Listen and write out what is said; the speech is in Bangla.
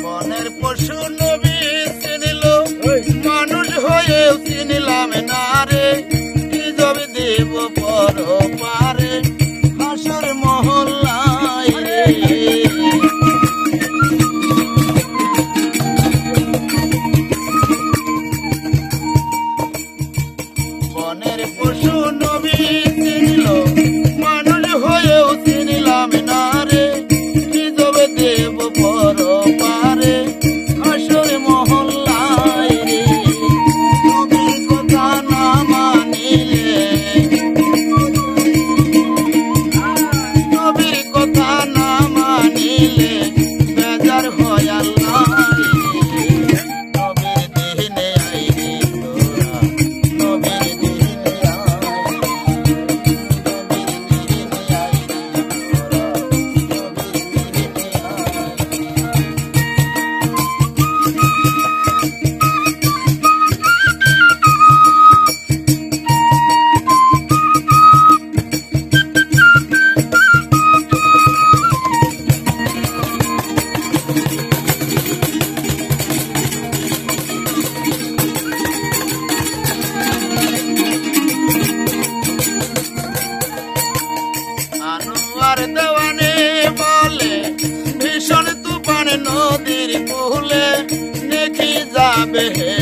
বনের পশু নবী চিনিল, মানুষ হয়েও চিনিলাম না রে, কি যাবে দেব পর পারে হাসর মহল্লায় রে। বনের পশু নবী চিনিল, মানুষ হয়েও চিনিলাম না রে, কি যাবে দেব পর পারে হাসর মহল্লায় রে। নবীর কথা না মানিলে, নবীর কথা না মানিলে বেজার হয় আল্লাহ রে। নবীর দিনে আইবি তোরা, নবীর দিনে আইবি, নবীর দিনে আইবি তোরা, নবীর দিনে আইবি। আনোয়ার দেওয়ানে বলে ভীষণ তুফান নদীর কূলে, দেখি যাবে হে